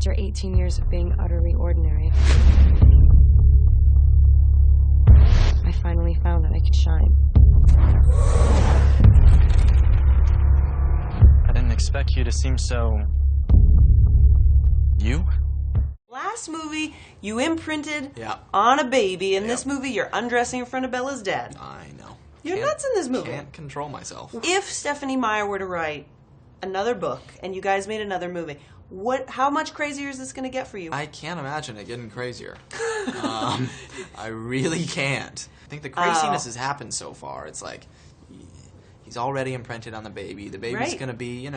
After 18 years of being utterly ordinary, I finally found that I could shine. I didn't expect you to seem so... you? Last movie, you imprinted Yeah. on a baby. In Yep. this movie, you're undressing in front of Bella's dad. I know. You're nuts in this movie. Can't control myself. If Stephanie Meyer were to write another book and you guys made another movie, how much crazier is this going to get for you? I can't imagine it getting crazier. I really can't. I think the craziness has happened so far. It's like he's already imprinted on the baby. The baby's Right. going to be,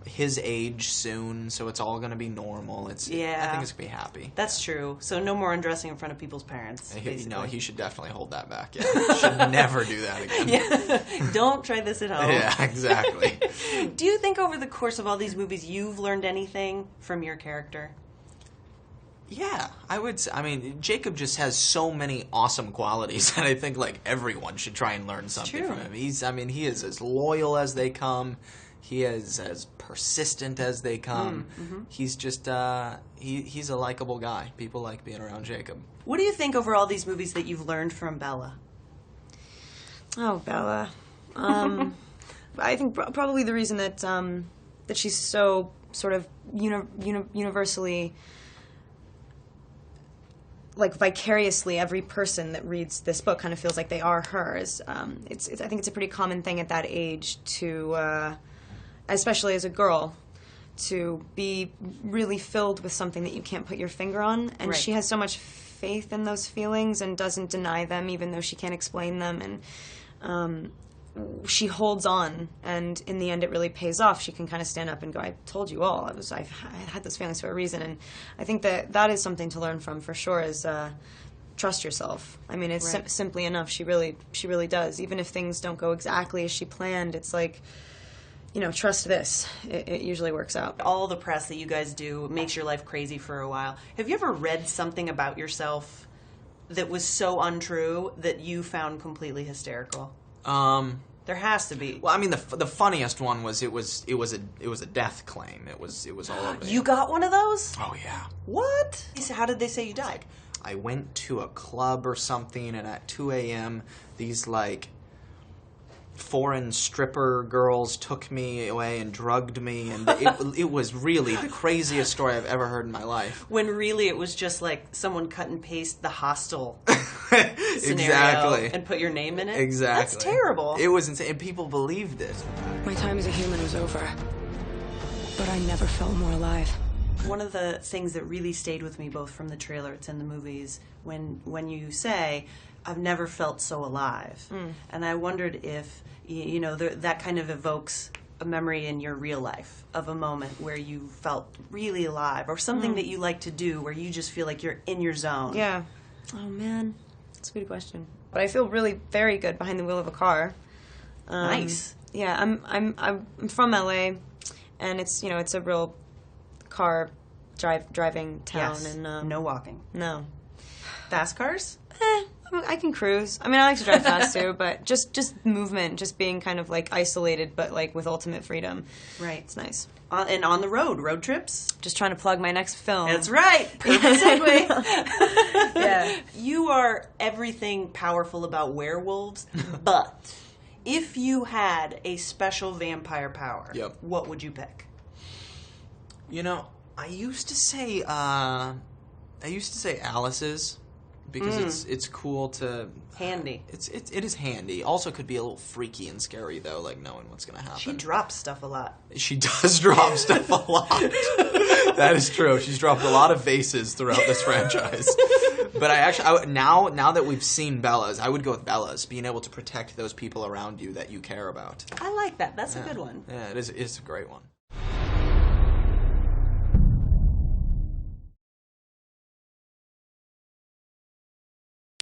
his age soon, so it's all going to be normal. I think it's going to be happy. That's true. So no more undressing in front of people's parents. He should definitely hold that back. Yeah. He should never do that again. Yeah. Don't try this at home. Yeah, exactly. Do you think over the course of all these movies you've learned anything from your character? Yeah, I would say, Jacob just has so many awesome qualities that I think, everyone should try and learn something from him. He is as loyal as they come. He is as persistent as they come. He's just, he's a likable guy. People like being around Jacob. What do you think over all these movies that you've learned from Bella? Oh, Bella. I think probably the reason that that she's so sort of universally, vicariously, every person that reads this book kind of feels like they are hers. I think it's a pretty common thing at that age to, especially as a girl, to be really filled with something that you can't put your finger on. And she has so much faith in those feelings and doesn't deny them, even though she can't explain them. And she holds on, and in the end it really pays off. She can kind of stand up and go, I told you all. I had those feelings for a reason. And I think that is something to learn from, for sure, is trust yourself. It's simply enough. She really does. Even if things don't go exactly as she planned, it's like, trust this. It usually works out. All the press that you guys do makes your life crazy for a while. Have you ever read something about yourself that was so untrue that you found completely hysterical? There has to be. Well, the funniest one was it was a death claim. It was all over. You got one of those? Oh yeah. What? How did they say you died? I went to a club or something, and at 2 a.m. these foreign stripper girls took me away and drugged me, and it was really the craziest story I've ever heard in my life. When really it was just someone cut and paste the Hostel scenario exactly. and put your name in it. Exactly. That's terrible. It was insane, and people believed it. My time as a human was over, but I never felt more alive. One of the things that really stayed with me, both from the trailer, it's in the movies, when you say, I've never felt so alive. And I wondered if, that kind of evokes a memory in your real life of a moment where you felt really alive, or something that you like to do where you just feel like you're in your zone. Yeah. Oh, man. That's a good question. But I feel really very good behind the wheel of a car. Nice. Yeah, I'm from LA, and it's a real car driving town. Yes. And no walking. No. Fast cars? I can cruise. I like to drive fast too, but just movement, just being kind of isolated, but with ultimate freedom. Right. It's nice. And on the road trips? Just trying to plug my next film. That's right. Perfect segue. Yeah. You are everything powerful about werewolves, but if you had a special vampire power, what would you pick? I used to say Alice's, because it's cool to... Handy. It is handy. Also could be a little freaky and scary, though, knowing what's going to happen. She drops stuff a lot. She does drop stuff a lot. That is true. She's dropped a lot of vases throughout this franchise. But now that we've seen Bella's, I would go with Bella's, being able to protect those people around you that you care about. I like that. That's a good one. Yeah, it's a great one.